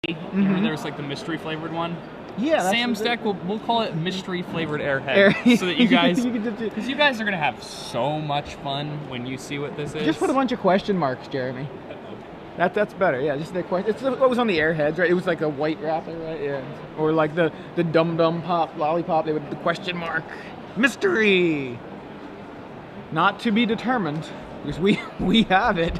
Remember there was like the mystery flavored one? Yeah, Sam's deck, we'll call it mystery flavored airhead, so that you guys, because you guys are gonna have so much fun when you see what this is. Just put a bunch of question marks, Jeremy. That's better. Yeah, just the question. It's what was on the airheads, right? It was like a white wrapper, right? Yeah. Or like the dum dum pop lollipop. They would the question mark mystery. Not to be determined, because we have it.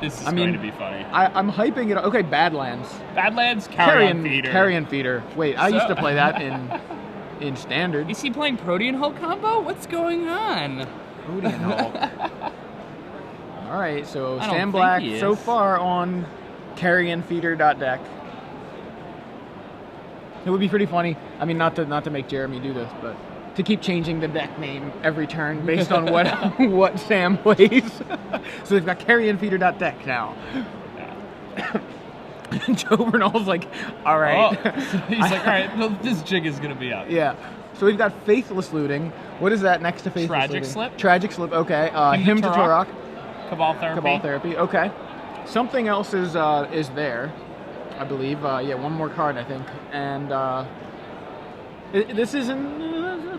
This is going to be funny. I'm hyping it up. Okay, Badlands. Badlands, Carrion Feeder. Carrion Feeder. Wait, I used to play that in Standard. Is he playing Protean Hulk combo? What's going on? Protean Hulk. All right, so I don't Sam think Black he is. so far on carrionfeeder.deck. It would be pretty funny. I mean, not to make Jeremy do this, but to keep changing the deck name every turn based on what Sam plays. So they've got carrionfeeder.deck now. And Joe Bernal's like, all right. Oh. He's like, all right, this jig is going to be up. Yeah. So we've got Faithless Looting. What is that next to Faithless Tragic Looting? Slip. Tragic Slip, okay. Hymn to Turok. Cabal Therapy. Cabal Therapy, okay. Something else is there, I believe. Yeah, one more card, I think. And this isn't...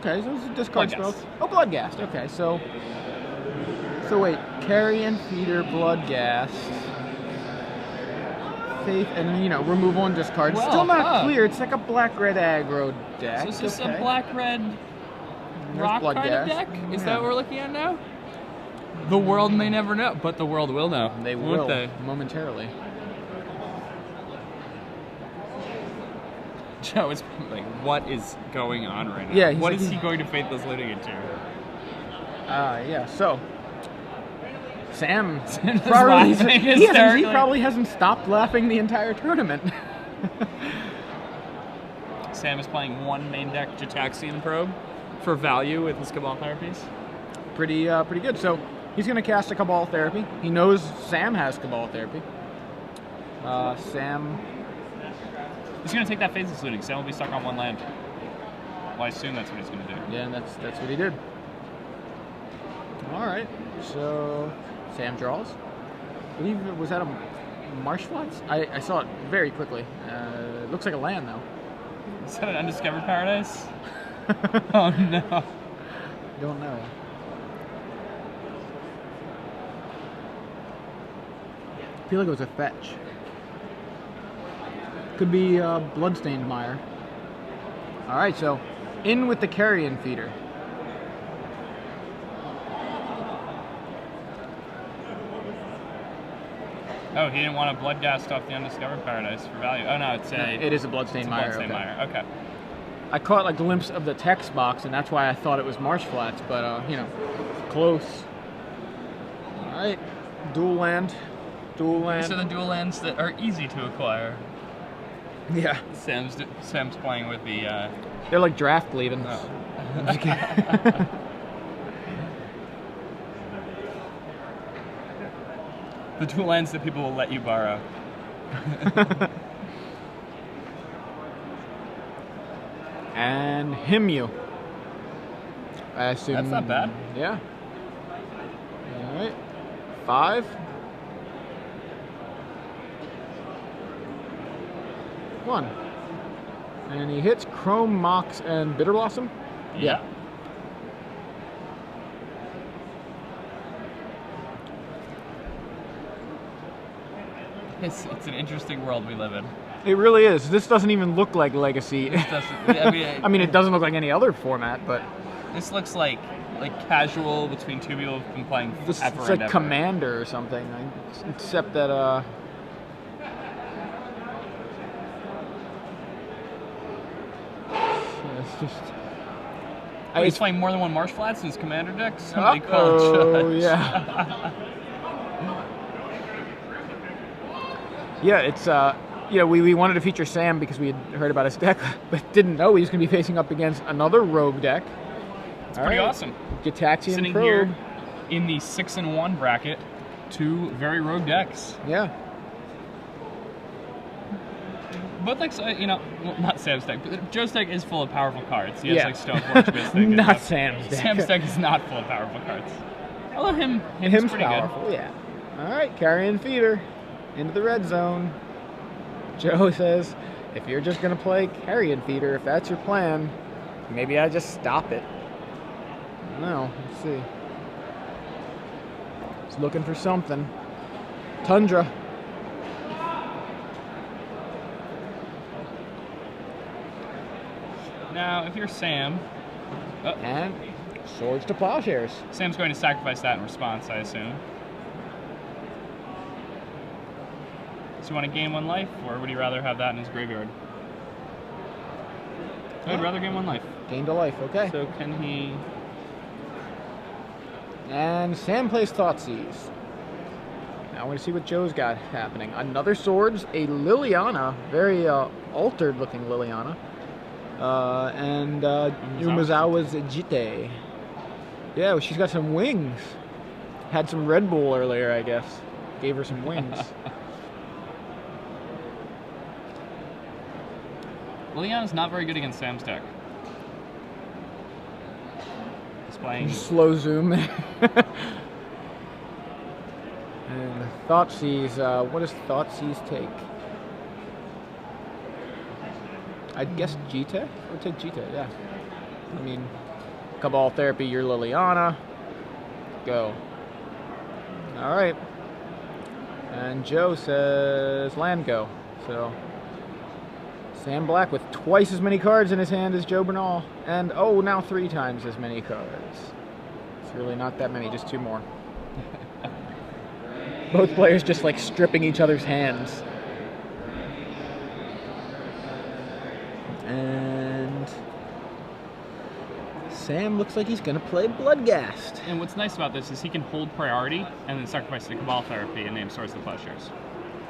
okay, so it's discard spells. Oh, Bloodghast, okay. So wait, Carrion Feeder, Bloodghast, Faith, and, remove one discard. Well, still not clear. It's like a black-red aggro deck. So is this a black-red rock kind of deck? Is that what we're looking at now? The world may never know, but the world will know. They will, momentarily. Joe is like, what is going on right now? Yeah, what is he going to Faithless Looting into? Yeah, so... Sam probably, he probably hasn't stopped laughing the entire tournament. Sam is playing one main deck Jataxian Probe for value with his Cabal Therapies. Pretty good. So he's going to cast a Cabal Therapy. He knows Sam has Cabal Therapy. Sam... He's going to take that Faithless Looting. Sam will be stuck on one land. Well, I assume that's what he's going to do. Yeah, and that's what he did. All right. So Sam draws. I believe it was that a Marsh Floods? I saw it very quickly. It looks like a land, though. Is that an Undiscovered Paradise? Oh, no. Don't know. I feel like it was a fetch. Could be Bloodstained Mire. All right, so in with the Carrion Feeder. Oh, he didn't want a Bloodghast off the Undiscovered Paradise for value. Oh, no, it is a Bloodstained Mire. Bloodstained Mire, okay. I caught a glimpse of the text box, and that's why I thought it was Marsh Flats, but, close. All right, dual land. These are the dual lands that are easy to acquire. Yeah. Sam's playing with the... They're like draft leavings. Oh. The dual lands that people will let you borrow. And Hymn. I assume... That's not bad. Yeah. All right. 5. 1. And he hits Chrome, Mox, and Bitter Blossom? Yeah. It's an interesting world we live in. It really is. This doesn't even look like Legacy. It doesn't, I mean, it doesn't look like any other format, but... This looks like casual between two people who've been playing forever. It's like Commander or something, except that, it's just... He's playing more than one Marsh Flats in his Commander deck? Somebody call Judge. Yeah. Yeah, it's, we wanted to feature Sam because we had heard about his deck, but didn't know he was going to be facing up against another rogue deck. It's pretty awesome. Jataxian Sitting Probe. here in the 6-1 bracket, 2 very rogue decks. Yeah. Both decks, well, not Sam's deck, but Joe's deck is full of powerful cards. He has Stoneforge Mystic. Not Sam's deck. Sam's deck is not full of powerful cards. Although him's pretty powerful, good. Yeah. All right, Carrion Feeder. into the red zone. Joe says, if you're just going to play carrion feeder, if that's your plan, maybe I just stop it. No, let's see. He's looking for something. Tundra. Now, if you're Sam... And swords to plowshares. Sam's going to sacrifice that in response, I assume. So you want to gain 1 life, or would you rather have that in his graveyard? I'd rather gain 1 life. Gained a life, okay. So can he... And Sam plays Thoughtseize. Now we're going to see what Joe's got happening. Another swords, a Liliana, very altered looking Liliana. And Umezawa's Jite. Yeah, well, she's got some wings. Had some Red Bull earlier, I guess. Gave her some wings. Liliana's not very good against Sam's deck. He's playing... Slow zoom. And Thoughtseize, what does Thoughtseize take? I'd guess Jita? I would take Jita, yeah. I mean, Cabal Therapy, you're Liliana. Go. Alright. And Joe says land go. So, Sam Black with twice as many cards in his hand as Joe Bernal. And, oh, now 3 times as many cards. It's really not that many, just 2 more. Both players just like stripping each other's hands. And Sam looks like he's going to play Bloodghast. And what's nice about this is he can hold priority and then sacrifice the Cabal Therapy and name Swords to Plowshares.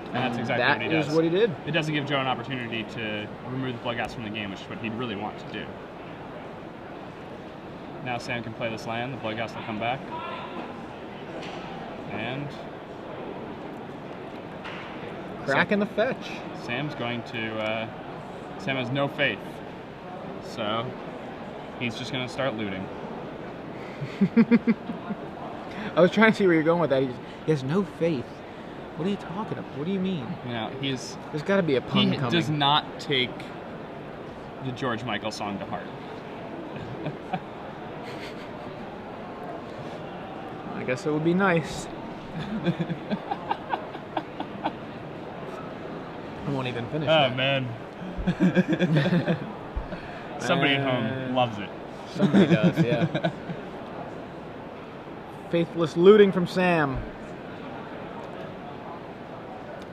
And that's exactly what he does. That is what he did. It doesn't give Joe an opportunity to remove the Bloodghast from the game, which is what he'd really want to do. Now Sam can play this land, the Bloodghast will come back. And... Crack in the fetch. Sam's going to... Sam has no faith, so he's just going to start looting. I was trying to see where you're going with that. He has no faith. What are you talking about? What do you mean? You know, there's got to be a pun coming. He does not take the George Michael song to heart. I guess it would be nice. I won't even finish that. Oh, man. Somebody at home loves it. Somebody does, yeah. Faithless looting from Sam.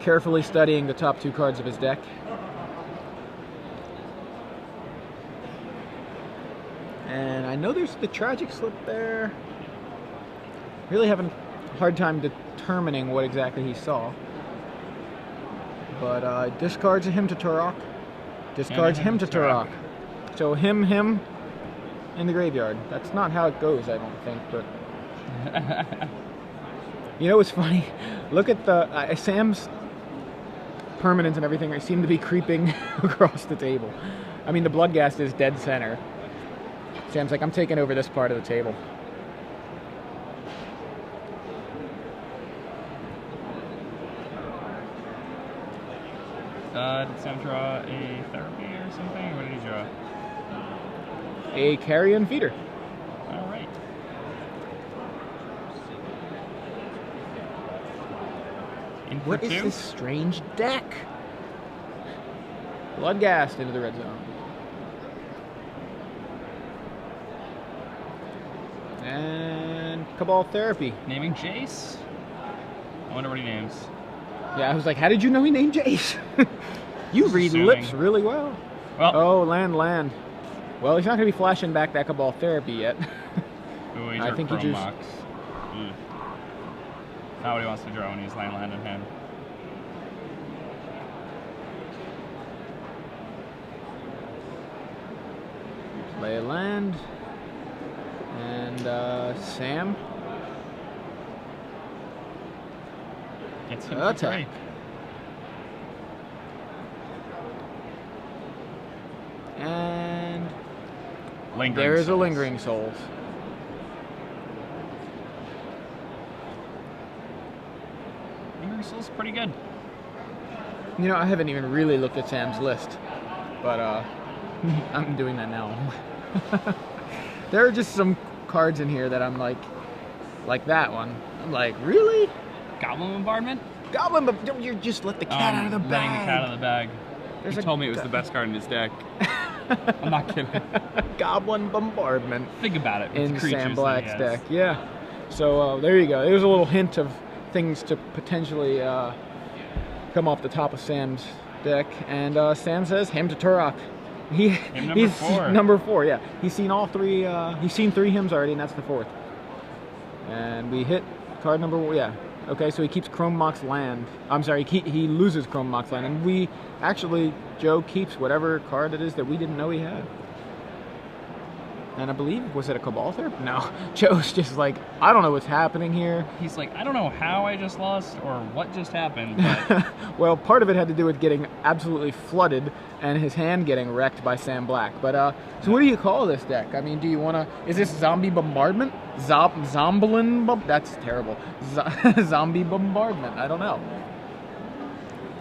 Carefully studying the top 2 cards of his deck. And I know there's the Tragic Slip there. Really having a hard time determining what exactly he saw. But discards him to Turok. Discards him to Turok. So him in the graveyard. That's not how it goes, I don't think, but... You know what's funny? Look at the... Sam's permanents and everything seem to be creeping across the table. I mean, the Bloodghast is dead center. Sam's like, I'm taking over this part of the table. Did Sam draw a therapy or something? What did he draw? A carrion feeder. All right. In for What is 2? this strange deck? Bloodghast into the red zone. And Cabal Therapy. Naming Jace? I wonder what he names. Yeah, I was like, how did you know he named Jace? You read lips really well. Oh, land. Well, he's not going to be flashing back that Cabal Therapy yet. Ooh, I think he just... Not what he wants to draw when he's land in hand. Play a land. And Sam. Gets him attack. And there is a Lingering Souls. Lingering Souls is pretty good. You know, I haven't even really looked at Sam's list, but I'm doing that now. There are just some cards in here that I'm like that one. I'm like, really? Goblin Bombardment? Goblin, but don't you just let the cat out of the bag? Letting the cat out of the bag. He told me it was the best card in his deck. I'm not kidding. Goblin Bombardment. Think about it. In Sam Black's deck, yeah. So there you go. There's a little hint of things to potentially come off the top of Sam's deck. And Sam says hymn to Turok. He's number 4, yeah. He's seen all 3. He's seen 3 hymns already, and that's the 4th. And we hit card number 1. Yeah. Okay, so he keeps Chrome Mox land. I'm sorry, he loses Chrome Mox land, and we actually, Joe keeps whatever card it is that we didn't know he had. And I believe, was it a Cabal Therapy? No, Joe's just like, I don't know what's happening here. He's like, I don't know how I just lost or what just happened. But... Well, part of it had to do with getting absolutely flooded and his hand getting wrecked by Sam Black. But, so what do you call this deck? I mean, do you want to, is this Zombie Bombardment? Zomblin? That's terrible. Zombie Bombardment, I don't know.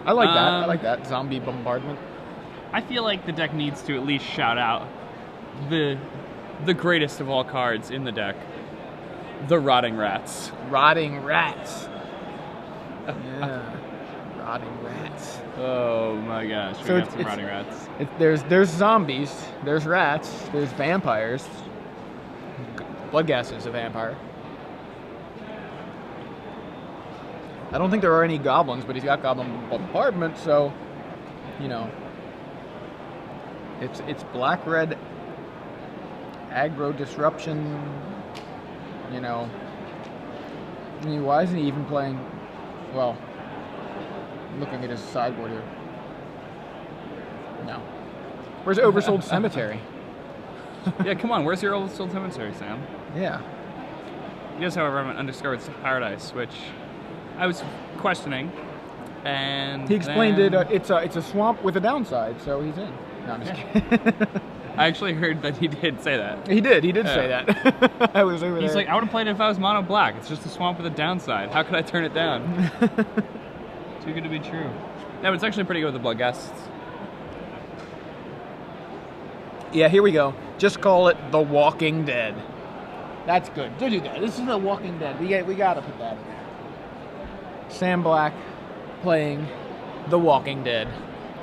I like that, I like that, Zombie Bombardment. I feel like the deck needs to at least shout out the greatest of all cards in the deck, the Rotting Rats. Rotting Rats. Yeah. Rotting Rats. Oh my gosh, we got some Rotting Rats. There's zombies, there's rats, there's vampires. Bloodghast is a vampire. I don't think there are any goblins, but he's got Goblin Bombardment, so, you know. It's black-red aggro disruption, you know. I mean, why isn't he even playing, well, looking at his sideboard here. No. Where's Oversold Cemetery? Yeah, come on, where's your Oversold Cemetery, Sam? Yeah. He does, however, have an Undiscovered Paradise, which I was questioning, and he explained it, it's a swamp with a downside, so he's in. No, I'm just kidding. I actually heard that he did say that. He did say that. I was over there. He's like, I would have played it if I was mono black. It's just a swamp with a downside. How could I turn it down? Too good to be true. No, but it's actually pretty good with the Bloodghasts. Yeah, here we go. Just call it The Walking Dead. That's good. Do that. This is The Walking Dead. We gotta put that in there. Sam Black playing The Walking Dead.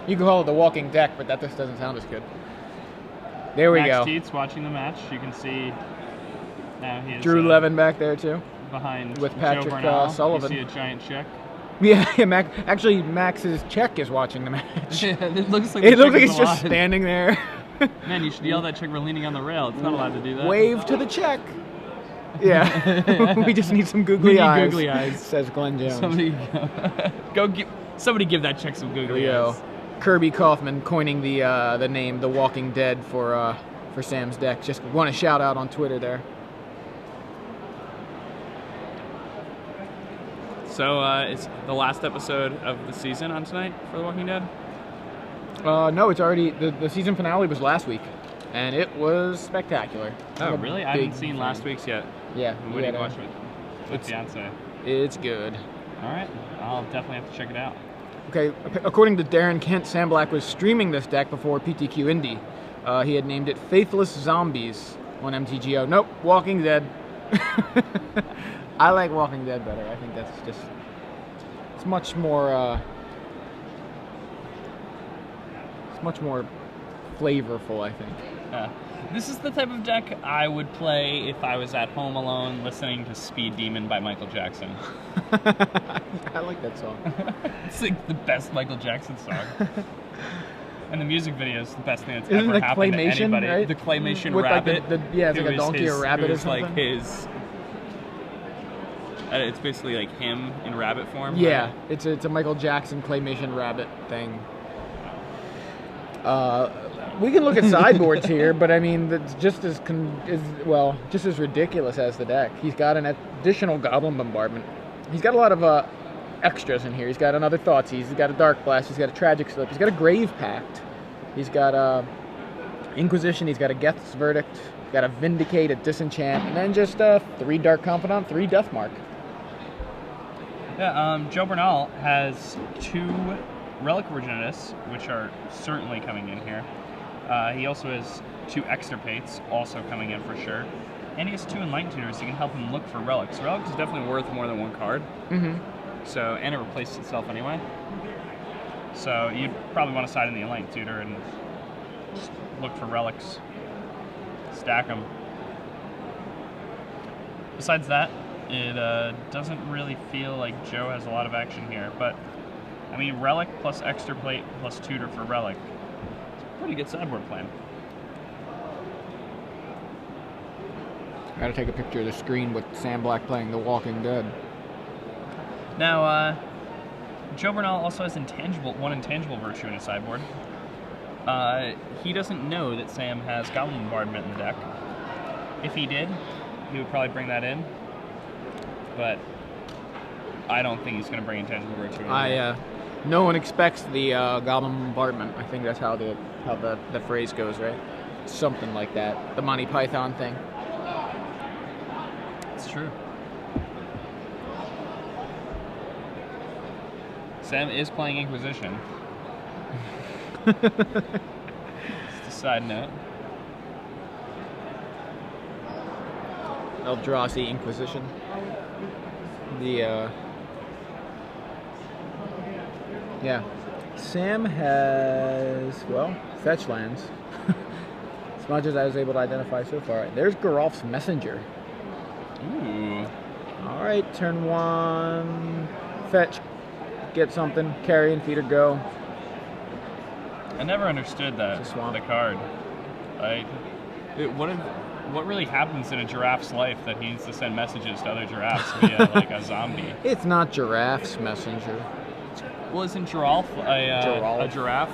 You can call it The Walking Deck, but that just doesn't sound as good. There we go. Max Teets watching the match. You can see now he is Drew Levin back there too, behind with Patrick Joe Bernal. Sullivan. You see a giant check. Yeah, actually, Max's check is watching the match. Yeah, it looks like it's just standing there. Man, you should yell at that chick for leaning on the rail. It's not allowed to do that. Wave to the check. Yeah, we just need some googly eyes. Googly eyes, says Glenn Jones. Somebody give that chick some googly eyes. Kirby Kaufman coining the name The Walking Dead for Sam's deck. Just want to shout out on Twitter there. So it's the last episode of the season on tonight for The Walking Dead? No, it's already, the season finale was last week, and it was spectacular. Oh, really? I haven't seen last week's yet. Yeah. I'm waiting to watch it with fiance. It's good. All right. I'll definitely have to check it out. Okay, according to Darren Kent, Sam Black was streaming this deck before PTQ Indie. He had named it Faithless Zombies on MTGO. Nope, Walking Dead. I like Walking Dead better. I think that's just, it's much more flavorful, I think. This is the type of deck I would play if I was at home alone listening to Speed Demon by Michael Jackson. I like that song. It's like the best Michael Jackson song. And the music video is the best thing that's Isn't ever happened to anybody. Right? The claymation with rabbit. Like it's like a donkey or rabbit or something. Like his... it's basically like him in rabbit form. Yeah, right? It's a Michael Jackson claymation rabbit thing. We can look at sideboards here, but I mean, that's just as ridiculous as the deck. He's got an additional Goblin Bombardment. He's got a lot of extras in here. He's got another Thoughtseize. He's got a Dark Blast. He's got a Tragic Slip. He's got a Grave Pact. He's got Inquisition. He's got a Geth's Verdict. He's got a Vindicate, a Disenchant, and then just 3 Dark Confidant, 3 Deathmark. Yeah, Joe Bernal has 2 Relic Originitas, which are certainly coming in here. He also has 2 Extirpates, also coming in for sure. And he has 2 Enlightened Tutors, so you can help him look for relics. Relics is definitely worth more than 1 card. Mm-hmm. So, and it replaces itself anyway. So you'd probably want to side in the Enlightened Tutor and just look for relics. Stack them. Besides that, it doesn't really feel like Joe has a lot of action here. But, I mean, Relic plus Extirpate plus Tutor for Relic. It's a pretty good sideboard plan. Gotta take a picture of the screen with Sam Black playing The Walking Dead. Now, Joe Bernal also has one intangible virtue in his sideboard. He doesn't know that Sam has Goblin Bombardment in the deck. If he did, he would probably bring that in. But I don't think he's going to bring intangible virtue in. No one expects the Goblin Bombardment. I think that's how the phrase goes, right? Something like that. The Monty Python thing. It's true. Sam is playing Inquisition. Just a side note. Eldrazi Inquisition. Yeah. Sam has, well, fetch lands. As much as I was able to identify so far. There's Geralf's Messenger. Ooh. Alright, turn 1. Fetch. Get something. Carrion Feeder, go. I never understood the card. What really happens in a giraffe's life that he needs to send messages to other giraffes via like a zombie? It's not Giraffe's Messenger. Well, isn't Giraffe a giraffe?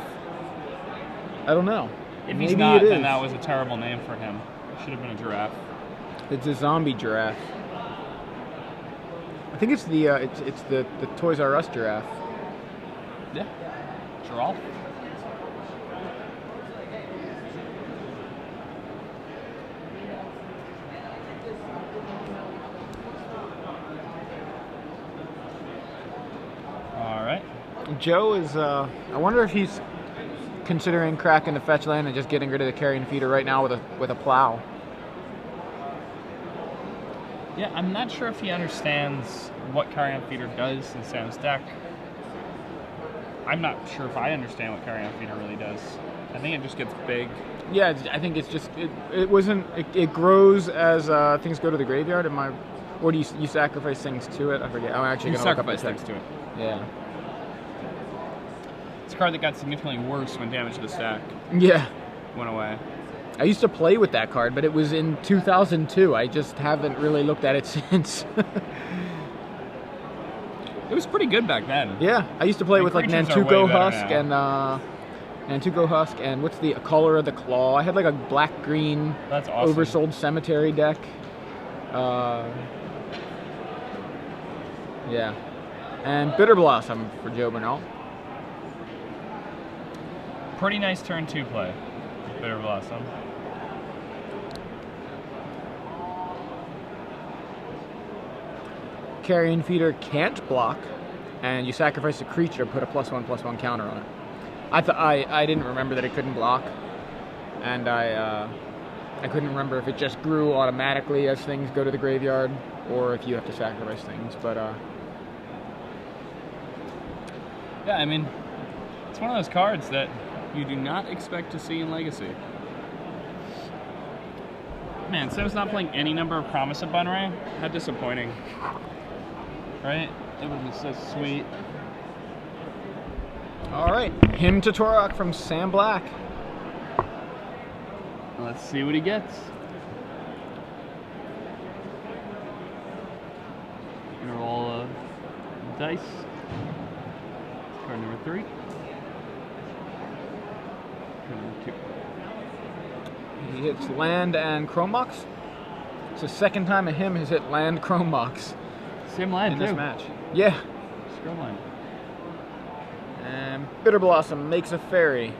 I don't know. If he's not, then that was a terrible name for him. It should have been a giraffe. It's a zombie giraffe. I think it's the Toys R Us giraffe. Yeah. Giraffe. All right. Joe is, I wonder if he's considering cracking the fetch land and just getting rid of the Carrion Feeder right now with a plow. Yeah, I'm not sure if he understands what Carrion Feeder does in Sam's deck. I'm not sure if I understand what Carrion Feeder really does. I think it just gets big. Yeah, I think it's just, it grows as things go to the graveyard. Or do you sacrifice things to it? I forget. I'm actually going to look up the text to it. Yeah. It's a card that got significantly worse when damage to the stack Yeah. went away. I used to play with that card, but it was in 2002. I just haven't really looked at it since. It was pretty good back then. Yeah, I used to play with like Nantuko Husk and what's the Color of the Claw. I had like a black-green That's awesome. Oversold Cemetery deck. Yeah. And Bitter Blossom for Joe Bernal. Pretty nice turn 2 play. Bitter Blossom. Carrion Feeder can't block, and you sacrifice a creature, put a +1/+1 counter on it. I didn't remember that it couldn't block, and I couldn't remember if it just grew automatically as things go to the graveyard, or if you have to sacrifice things. But yeah, I mean, it's one of those cards that you do not expect to see in Legacy. Man, Sam's not playing any number of Promise of Bunray. How disappointing. Right? It would be so sweet. Alright, Hymn to Torok from Sam Black. Let's see what he gets. Gonna roll dice. Card number 3. Card number 2. He hits land and Chrome Box. It's the second time a him has hit land Chrome Box. Same land in this match. Yeah. Scroll line. And Bitter Blossom makes a fairy.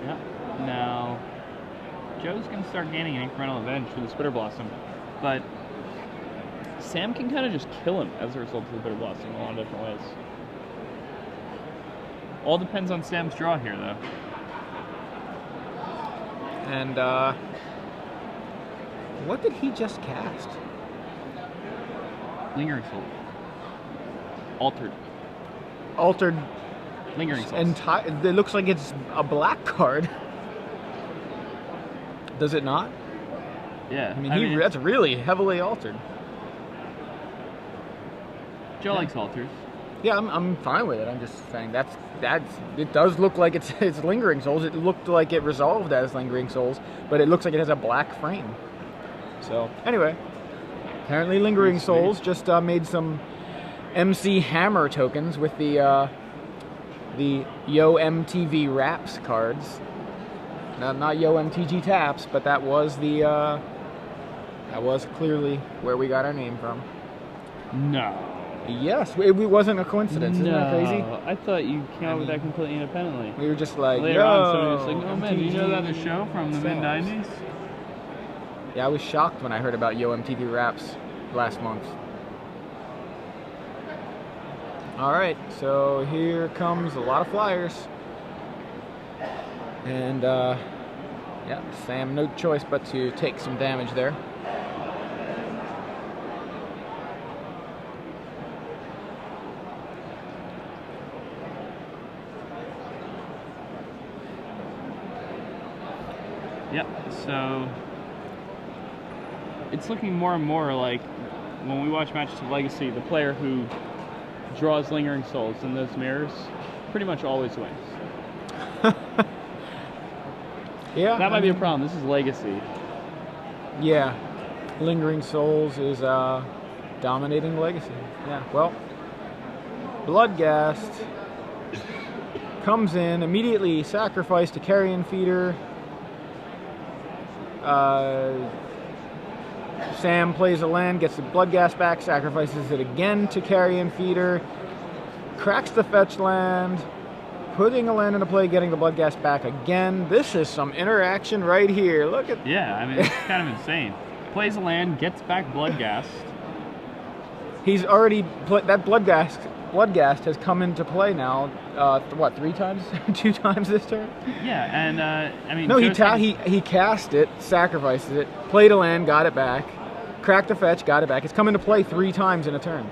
Yeah. Now, Joe's going to start gaining an incremental advantage for this Bitter Blossom. but Sam can kind of just kill him as a result of the Bitter Blossom in a lot of different ways. All depends on Sam's draw here, though. And, what did he just cast? Lingering Soul. Altered. Altered. Lingering Soul. It looks like it's a black card. Does it not? Yeah. I mean, that's really heavily altered. Joe likes alters. Yeah, I'm fine with it. I'm just saying that's it does look like it's Lingering Souls. It looked like it resolved as Lingering Souls, but it looks like it has a black frame. So anyway, apparently Lingering Souls just made some MC Hammer tokens with the Yo MTV Raps cards. Not Yo MTG Taps, but that was clearly where we got our name from. No. Yes, it wasn't a coincidence. Isn't that crazy? I thought you came up with that completely independently. We were just like, later on, somebody was like, "Oh man, do you know that the show from the mid-90s?" Yeah, I was shocked when I heard about Yo MTV Raps last month. All right, so here comes a lot of flyers, and yeah, Sam, no choice but to take some damage there. Yep, so it's looking more and more like when we watch Matches of Legacy, the player who draws Lingering Souls in those mirrors pretty much always wins. Yeah, that might be a problem. This is Legacy. Yeah, Lingering Souls is dominating Legacy. Yeah, well, Bloodghast comes in, immediately sacrificed to Carrion Feeder. Sam plays a land, gets the Bloodghast back, sacrifices it again to Carrion Feeder, cracks the fetch land, putting a land into play, getting the Bloodghast back again. This is some interaction right here. Look at... Yeah, I mean, it's kind of insane. Plays a land, gets back Bloodghast. He's already... That Bloodghast has come into play now, what, 3 times? 2 times this turn? Yeah, and, I mean... No, he cast it, sacrifices it, played a land, got it back, cracked the fetch, got it back. It's come into play 3 times in a turn.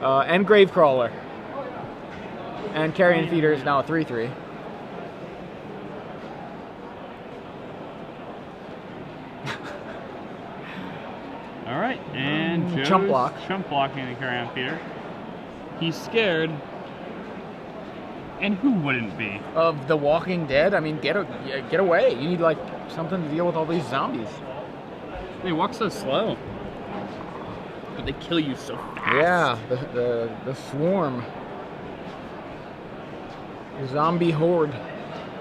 And Gravecrawler. And Carrion Feeder is now a 3/3. All right, and Joe's chump blocking the Carrion Feeder. He's scared, and who wouldn't be? Of The Walking Dead? I mean, get away. You need, like, something to deal with all these zombies. They walk so slow, but they kill you so fast. Yeah, the swarm. The zombie horde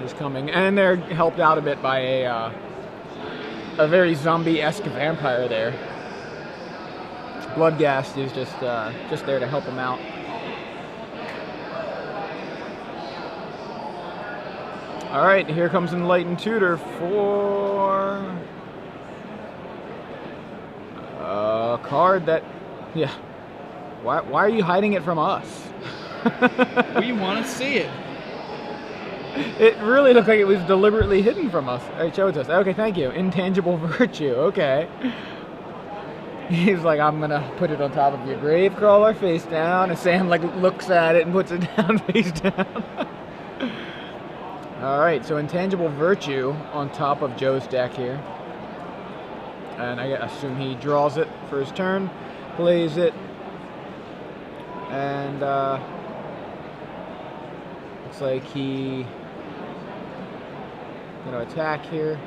is coming, and they're helped out a bit by a very zombie-esque vampire there. Bloodghast is just there to help him out. All right, here comes Enlightened Tutor for a card that, yeah. Why are you hiding it from us? We want to see it. It really looked like it was deliberately hidden from us. It shows us. Okay, thank you. Intangible Virtue. Okay. He's like, I'm gonna put it on top of your Gravecrawler face down, and Sam like looks at it and puts it down face down. All right, so Intangible Virtue on top of Joe's deck here, and I assume he draws it for his turn, plays it, and looks like he gonna attack here.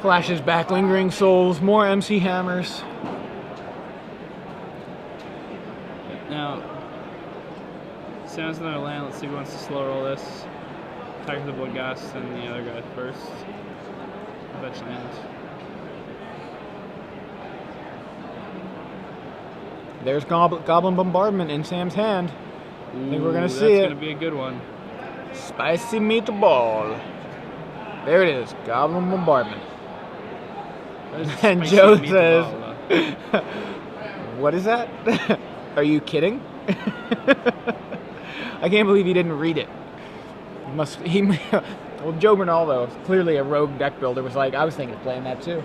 Flashes back Lingering Souls, more MC Hammers. Now, Sam's another land. Let's see who wants to slow roll this. Attack the Bloodghast and the other guy first. Fetch land. There's Goblin Bombardment in Sam's hand. I think we're gonna see That's it. gonna be a good one. Spicy meatball. There it is. Goblin Bombardment. And Spicy Joe meatball. says, "What is that? Are you kidding?" I can't believe he didn't read it. Well, Joe Bernal, though, clearly a rogue deck builder, was like, I was thinking of playing that too.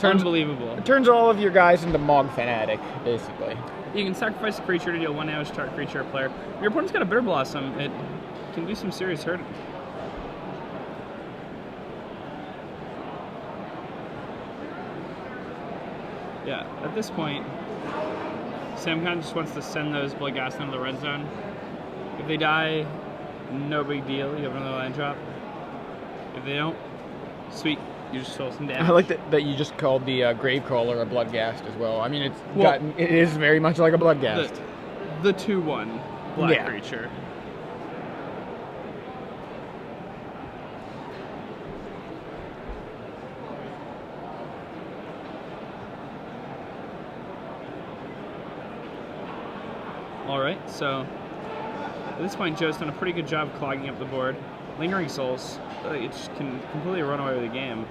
Unbelievable. It turns all of your guys into Mog Fanatic, basically. You can sacrifice a creature to deal 1 damage to target creature or player. If your opponent's got a Bitter Blossom, it can do some serious hurt. Yeah, at this point, Sam kind of just wants to send those Bloodghast into the red zone. If they die, no big deal. You have another land drop. If they don't, sweet. You just roll some damage. I like that you just called the Gravecrawler a Bloodghast as well. I mean, it is very much like a Bloodghast. The 2/1 black creature. Alright, so at this point Joe's done a pretty good job clogging up the board. Lingering Souls, it just can completely run away with the game.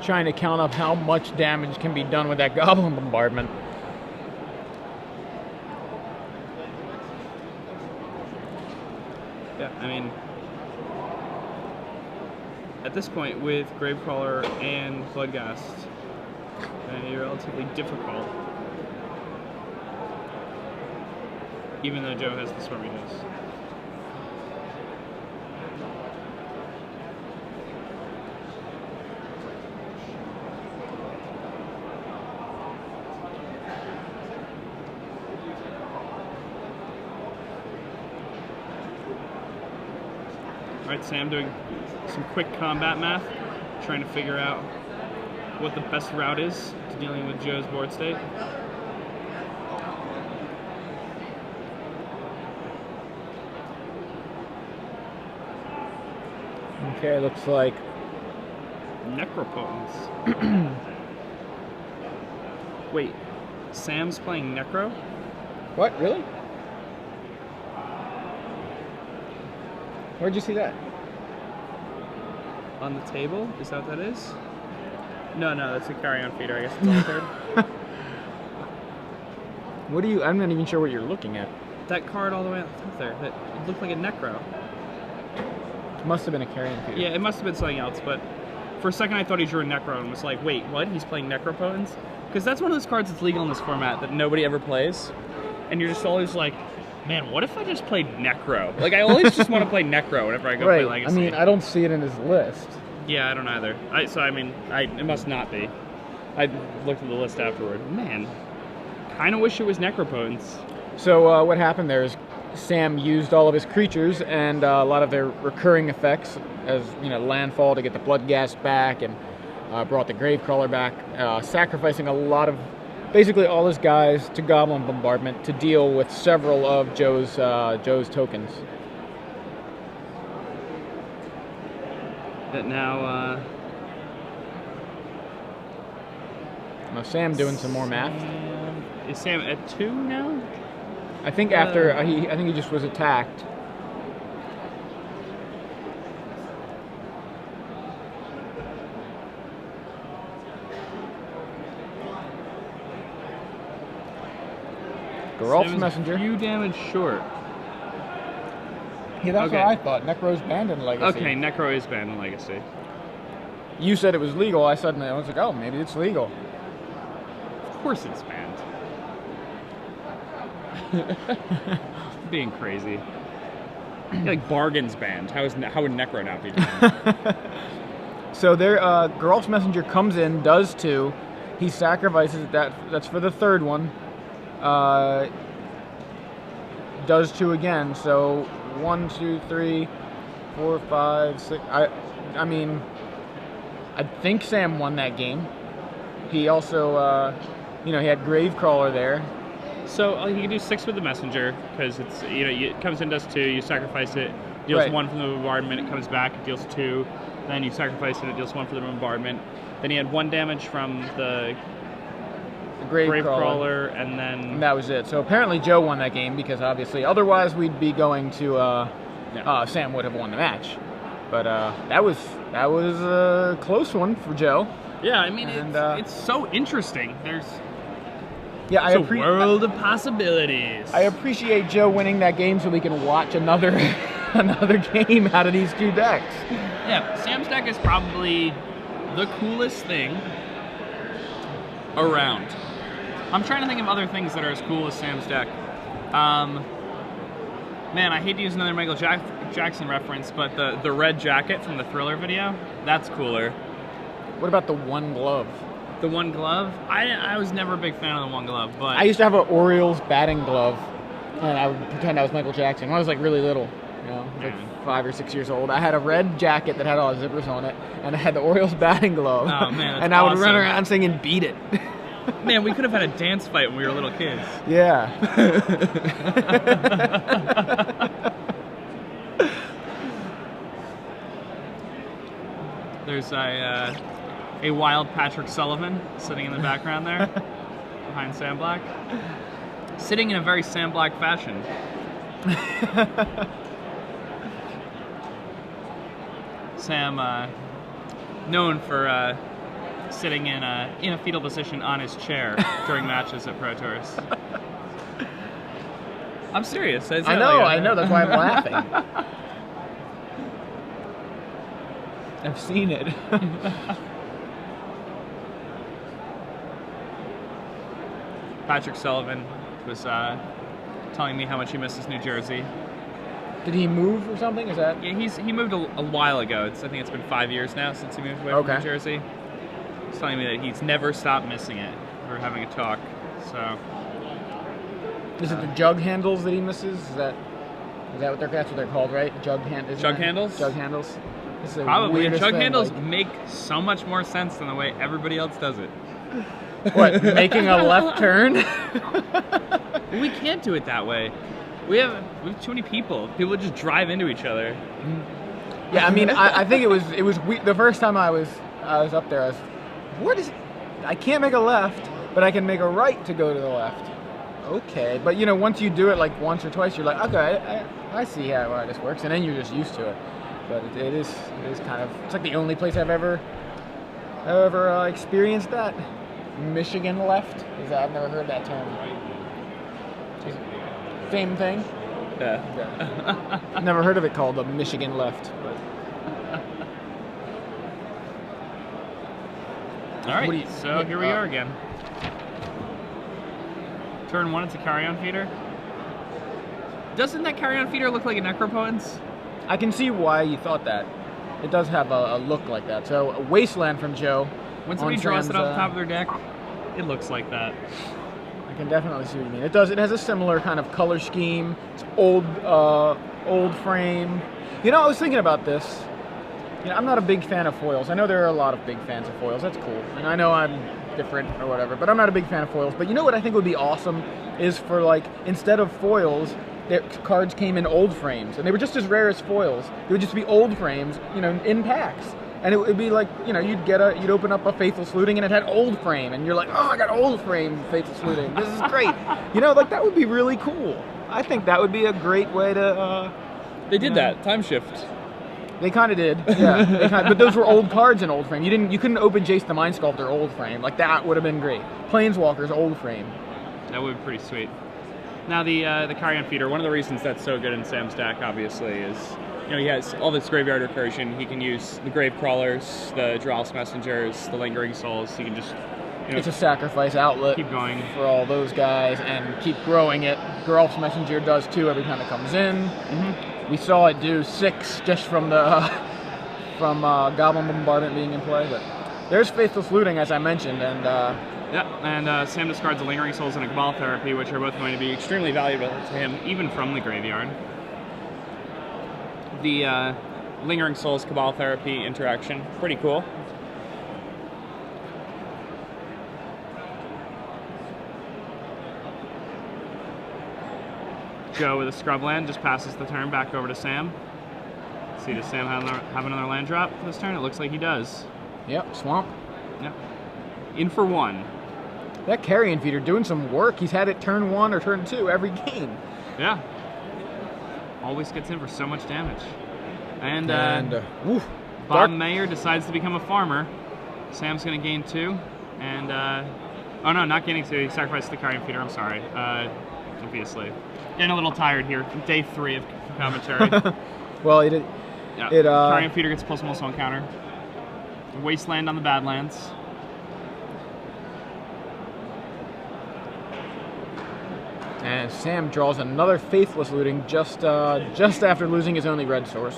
Trying to count up how much damage can be done with that Goblin Bombardment. Yeah, I mean, at this point with Gravecrawler and Bloodghast, you're relatively difficult. Even though Joe has the Swarmy Host. Alright, Sam doing some quick combat math, trying to figure out what the best route is to dealing with Joe's board state. Okay, looks like Necropotence. Wait, Sam's playing Necro? What? Really? Where'd you see that? On the table? Is that what that is? No, that's a carry-on feeder. I guess it's on the third. What are you? I'm not even sure what you're looking at. That card all the way up there. That it looked like a Necro. It must have been a carrion feeder. Yeah, it must have been something else, but for a second I thought he drew a Necro and was like, wait, what? He's playing Necropotence? Because that's one of those cards that's legal in this format that nobody ever plays. And you're just always like, man, what if I just played Necro? Like, I always just want to play Necro whenever I go play Legacy. I mean, I don't see it in his list. Yeah, I don't either. It must not be. I looked at the list afterward. Man, kind of wish it was Necropotence. So what happened there is Sam used all of his creatures and a lot of their recurring effects as, landfall to get the Bloodghast back, and brought the Gravecrawler back, sacrificing a lot of, basically all his guys to Goblin Bombardment to deal with several of Joe's tokens. That now, Now Sam doing some more math. Is Sam at 2 now? I think after I think he just was attacked. Geralf's Messenger. A few damage short. Yeah, that's what I thought. Necro's banned in Legacy. Okay, Necro is banned in Legacy. You said it was legal. I was like, oh, maybe it's legal. Of course it's banned. Being crazy. Like Bargain's banned. How would Necro not be banned? So there, Geralf's Messenger comes in, does 2. He sacrifices that. That's for the third one. Does 2 again. So 1, 2, 3, 4, 5, 6. I mean, I think Sam won that game. He also, he had Gravecrawler there. So you can do 6 with the Messenger because it's it comes in, does 2, you sacrifice it, Deals 1 from the bombardment, it comes back, it deals 2. Then you sacrifice it, it deals 1 for the bombardment. Then he had 1 damage from the Grave Crawler, and then... And that was it. So apparently Joe won that game, because obviously, otherwise we'd be going to... Sam would have won the match. But that was a close one for Joe. Yeah, I mean, it's so interesting. There's a world of possibilities. I appreciate Joe winning that game so we can watch another game out of these 2 decks. Yeah, Sam's deck is probably the coolest thing around. I'm trying to think of other things that are as cool as Sam's deck. Man, I hate to use another Michael Jackson reference, but the red jacket from the Thriller video, that's cooler. What about the 1 glove? The 1 glove? I was never a big fan of the 1 glove, but... I used to have an Orioles batting glove, and I would pretend I was Michael Jackson when I was like really little. You know, like 5 or 6 years old. I had a red jacket that had all the zippers on it, and I had the Orioles batting glove. Oh, man, that's and I would run around singing "Beat It." Man, we could have had a dance fight when we were little kids. Yeah. There's a wild Patrick Sullivan sitting in the background there, behind Sam Black. Sitting in a very Sam Black fashion. Sam, known for sitting in a fetal position on his chair during matches at Pro Tours. I'm serious. I know. That's why I'm laughing. I've seen it. Patrick Sullivan was telling me how much he misses New Jersey. Did he move or something? Is that? Yeah, he moved a while ago. I think it's been 5 years now since he moved away from New Jersey. He's telling me that he's never stopped missing it. We were having a talk, so. Is it the jug handles that he misses? Is that what that's what they're called, right? Jug handles. Jug handles. Probably. Jug handles make so much more sense than the way everybody else does it. What? Making a left turn? We can't do it that way. We have too many people. People just drive into each other. Yeah, I mean, I think it was the first time I was up there. I can't make a left, but I can make a right to go to the left. Okay, but you know, once you do it like once or twice, you're like, okay, I see how this works, and then you're just used to it. But it is kind of, it's like the only place I've ever experienced that. Michigan left? I've never heard that term. Same thing? Yeah. Never heard of it called the Michigan left. But. All right, so here we are again. Turn 1, it's a carry-on feeder. Doesn't that carry-on feeder look like a Necropotence? I can see why you thought that. It does have a look like that. So, a Wasteland from Joe. When somebody draws it off the top of their deck, it looks like that. I can definitely see what you mean. It does. It has a similar kind of color scheme. It's old frame. You know, I was thinking about this. You know, I'm not a big fan of foils. I know there are a lot of big fans of foils. That's cool. And I know I'm different or whatever, but I'm not a big fan of foils. But you know what I think would be awesome is for, like, instead of foils, their cards came in old frames, and they were just as rare as foils. They would just be old frames, you know, in packs. And it would be like, you know, you'd open up a Faithful Saluting and it had old frame, and you're like, oh, I got old frame Faithful Saluting. This is great. You know, like, that would be really cool. I think that would be a great way to. They did that time shift. They kind of did, yeah. But those were old cards in old frame. You couldn't open Jace the Mind Sculptor old frame. Like, that would have been great. Planeswalkers old frame. That would be pretty sweet. Now the carry-on feeder. One of the reasons that's so good in Sam's deck, obviously, is, you know, he has all this graveyard recursion. He can use the Grave Crawlers, the Drowse Messengers, the Lingering Souls. He can just, you know, it's a sacrifice outlet. Keep going for all those guys and keep growing it. Drowse Messenger does too every time it comes in. Mm-hmm. We saw it do 6 just from the Goblin Bombardment being in play. But there's Faithful Saluting, as I mentioned, and. Yeah, and Sam discards the Lingering Souls and a Cabal Therapy, which are both going to be extremely valuable to him, even from the graveyard. The Lingering Souls Cabal Therapy interaction, pretty cool. Joe with a Scrubland just passes the turn back over to Sam. See, does Sam have another land drop this turn? It looks like he does. Yep, swamp. Yep. In for 1. That carrion feeder doing some work. He's had it turn 1 or turn 2 every game. Yeah. Always gets in for so much damage. And Bob Mayer decides to become a farmer. Sam's going to gain 2. And, oh no, not gaining 2. He sacrificed the carrion feeder. I'm sorry. Obviously. Getting a little tired here. Day 3 of commentary. Well, it did. Yeah. Carrion feeder gets +1/+1 counter. Wasteland on the Badlands. And Sam draws another faithless looting just after losing his only red source.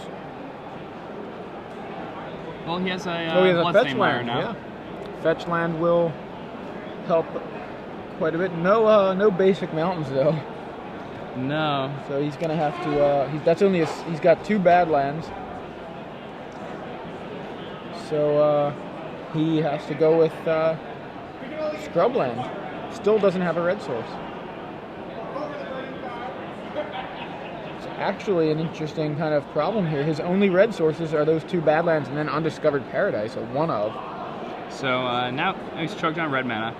Well, he has a, he has a fetch Bloodstained land Mire now. Yeah. Fetch land will help quite a bit. No basic mountains though. No. So he's gonna have to. He's got 2 bad lands. So he has to go with Scrubland. Still doesn't have a red source. It's actually an interesting kind of problem here. His only red sources are those 2 Badlands and then Undiscovered Paradise, or one of. So now he's choked on red mana.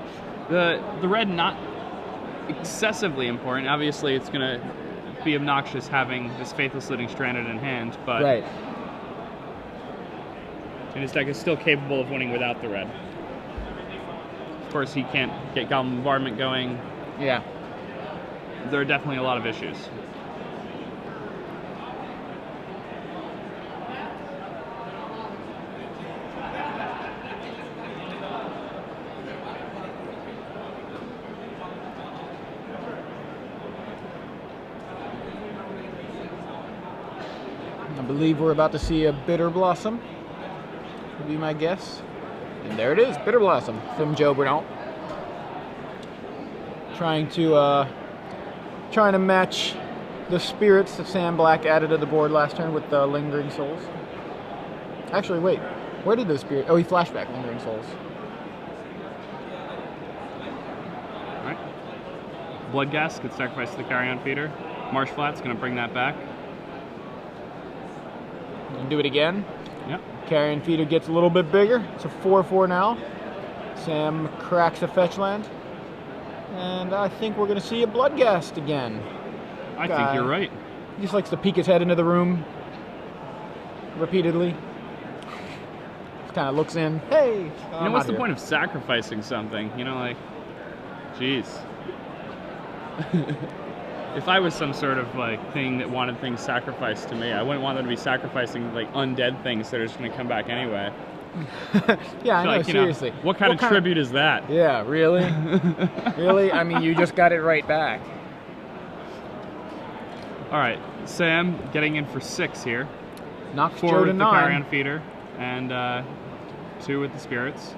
The red not excessively important. Obviously, it's going to be obnoxious having this Faithless Looting stranded in hand, but right. And his deck is still capable of winning without the red. Of course, he can't get Goblin Bombardment going. Yeah. There are definitely a lot of issues. I believe we're about to see a Bitter Blossom, would be my guess. And there it is, Bitter Blossom from Joe Bernal. Trying to match the spirits that Sam Black added to the board last turn with the Lingering Souls. Actually, wait, where did those spirits? Oh, he flashback Lingering Souls. All right. Bloodghast gets sacrificed to the Carrion Feeder. Marsh Flat's going to bring that back. You can do it again. Yep. Carrion Feeder gets a little bit bigger. It's a 4/4 now. Sam cracks a fetch land. And I think we're going to see a Bloodghast again. I think you're right. He just likes to peek his head into the room repeatedly. Just kind of looks in. Hey! You know, what's the point of sacrificing something? You know, like, jeez. If I was some sort of like thing that wanted things sacrificed to me, I wouldn't want them to be sacrificing like undead things that are just going to come back anyway. Yeah, I know, like, seriously. What kind of tribute is that? Yeah, really? Really? I mean, you just got it right back. All right, Sam getting in for 6 here. Knocks 4 Joe to with the 9. Carrion Feeder, and 2 with the Spirits.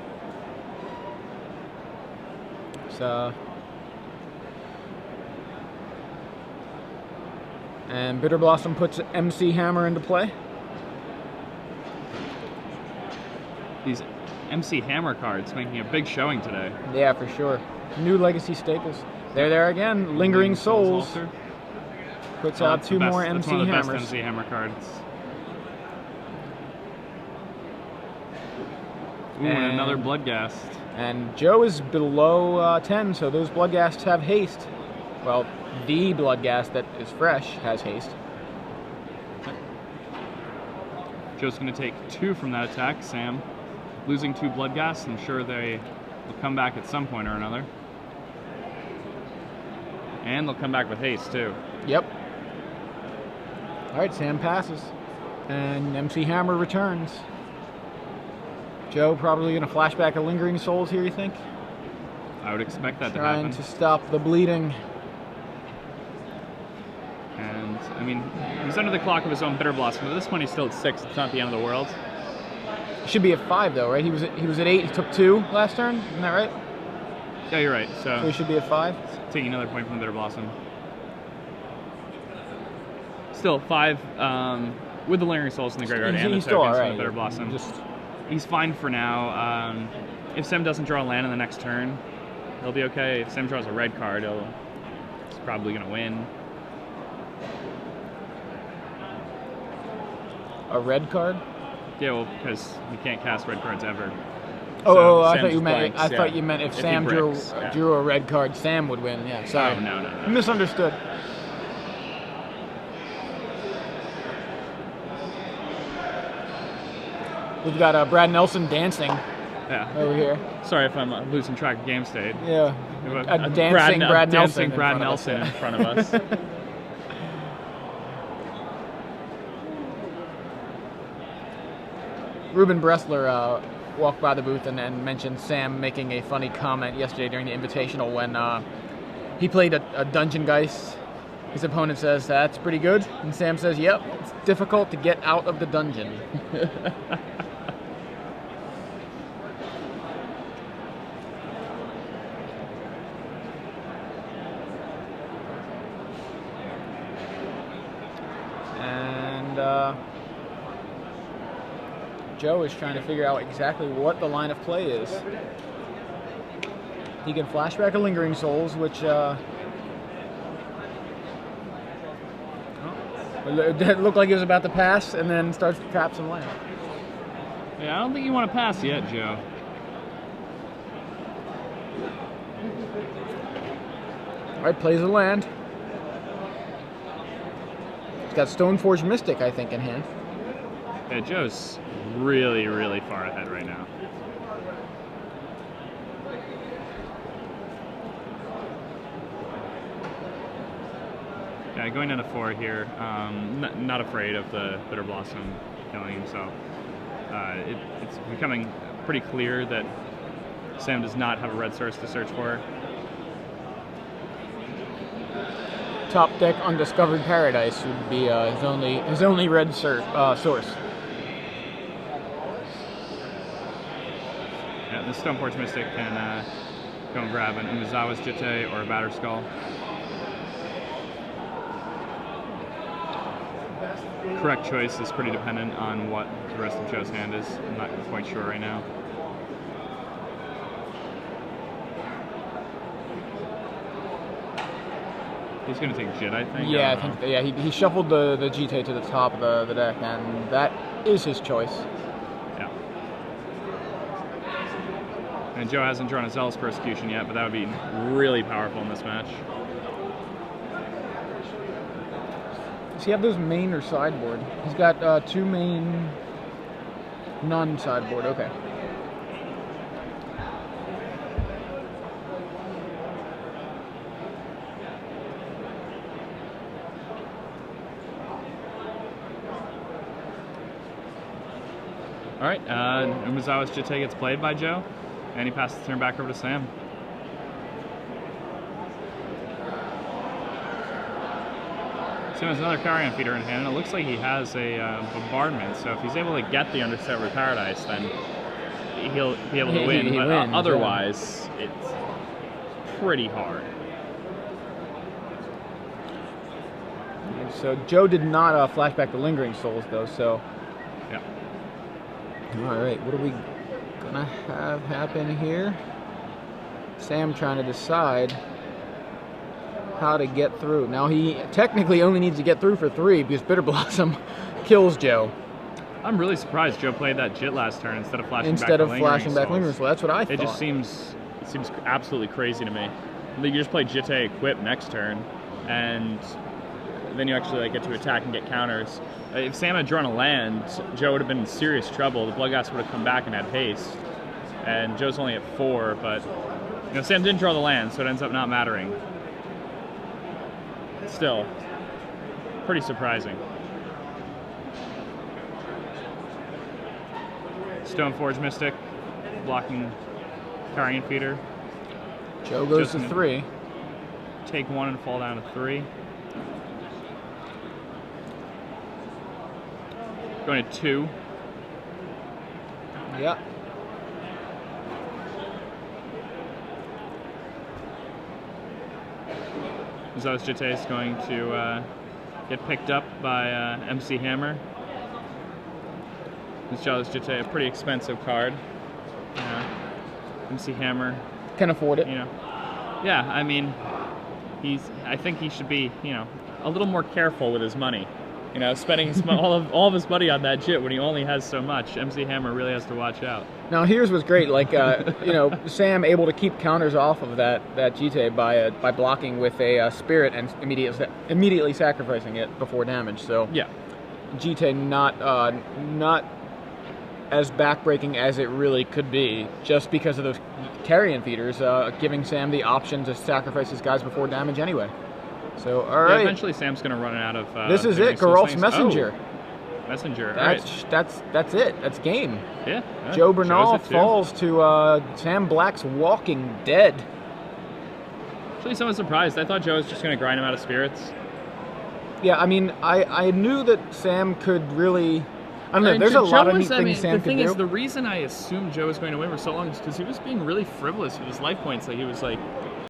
So, and Bitter Blossom puts MC Hammer into play. These MC Hammer cards making a big showing today. Yeah, for sure. New Legacy staples. There again. Lingering Souls. Puts out 2 more MC That's one of the Hammers. best MC Hammer cards. Ooh, and another Bloodghast. And Joe is below 10, so those Bloodghasts have haste. Well, the Bloodghast that is fresh has haste. Joe's going to take 2 from that attack. Sam losing 2 Bloodghasts. I'm sure they will come back at some point or another. And they'll come back with haste, too. Yep. All right, Sam passes. And MC Hammer returns. Joe probably going to flashback a Lingering Souls here, you think? I would expect that to happen. Trying to stop the bleeding. And, I mean, he's under the clock of his own Bitter Blossom. But at this point, he's still at 6. It's not the end of the world. Should be at 5, though, right? He was at 8. He took 2 last turn. Isn't that right? Yeah, you're right. So he should be at 5. Taking another point from Bitter Blossom. Still 5 with the Lingering Souls in the graveyard and the tokens from the Bitter Blossom. He's fine for now. If Sam doesn't draw a land in the next turn, he'll be okay. If Sam draws a red card, he's probably going to win. A red card? Yeah, well, because you can't cast red cards ever. Oh, I Sam thought you just meant. blanks, I yeah. thought you meant if he Sam bricks, drew a red card, Sam would win. Yeah, sorry. Oh, no. Misunderstood. We've got Brad Nelson dancing over here. Sorry if I'm losing track of game state. Yeah, a dancing Brad Nelson. Dancing Brad Nelson in front of us. Ruben Bressler walked by the booth and mentioned Sam making a funny comment yesterday during the Invitational when he played a Dungeon Geist. His opponent says, "That's pretty good," and Sam says, "Yep, it's difficult to get out of the dungeon." Joe is trying to figure out exactly what the line of play is. He can flashback a Lingering Souls, which it looked like he was about to pass, and then starts to trap some land. Yeah, I don't think you want to pass yet, Joe. All right, plays a land. He's got Stoneforge Mystic, I think, in hand. Yeah, Joe's really, really far ahead right now. Yeah, going down to 4 here. Not afraid of the Bitter Blossom killing, so it's becoming pretty clear that Sam does not have a red source to search for. Top deck Undiscovered Paradise would be his only red source. Yeah, the Stoneforge Mystic can go and grab an Umezawa's Jitte or a Batter Skull. Correct choice is pretty dependent on what the rest of Joe's hand is. I'm not quite sure right now. He's going to take Jit, I think. Yeah, I think. Yeah, he shuffled the Jitte to the top of the deck, and that is his choice. Yeah. And Joe hasn't drawn a Zealous Persecution yet, but that would be really powerful in this match. Does he have those main or sideboard? He's got 2 main, none sideboard. Okay. All right, Umezawa's Jitte gets played by Joe, and he passes the turn back over to Sam. Sam has another Carrion Feeder in hand, and it looks like he has a Bombardment, so if he's able to get the Understable Paradise, then he'll be able to win, he but wins, otherwise, it's pretty hard. So Joe did not flashback the Lingering Souls, though, so... Yeah. All right, what are we gonna have happen here? Sam trying to decide how to get through. Now he technically only needs to get through for 3 because Bitter Blossom kills Joe. I'm really surprised Joe played that Jit last turn instead of flashing back Lingering Souls. That's what I thought. It just seems absolutely crazy to me. You just play Jitte Equip next turn, and then you actually get to attack and get counters. If Sam had drawn a land, Joe would have been in serious trouble. The Bloodghast would have come back and had haste, and Joe's only at 4. But Sam didn't draw the land, so it ends up not mattering. Still, pretty surprising. Stoneforge Mystic, blocking Carrion Feeder. Joe goes to 3. Take 1 and fall down to 3. Going to 2. Yeah. Umezawa's Jitte is going to get picked up by MC Hammer. Umezawa's Jitte, a pretty expensive card. MC Hammer Can afford it. Yeah, I mean, I think he should be, a little more careful with his money. You know, spending all of his money on that JIT when he only has so much. MC Hammer really has to watch out. Now, here's what's great. Like, you know, Sam able to keep counters off of that JIT by blocking with a Spirit and immediately sacrificing it before damage. So yeah, JIT not as backbreaking as it really could be, just because of those carrion feeders, giving Sam the option to sacrifice his guys before damage anyway. So, all right. Eventually, Sam's going to run out of. This is it, Geralt's Messenger. Oh, Messenger. That's it. That's game. Yeah. Joe Bernal falls to Sam Black's Walking Dead. Actually, somewhat surprised. I thought Joe was just going to grind him out of spirits. Yeah, I mean, I knew that Sam could really. I don't know. There's a lot of neat things Sam could do. The thing is, the reason I assumed Joe was going to win for so long is because he was being really frivolous with his life points. Like he was like,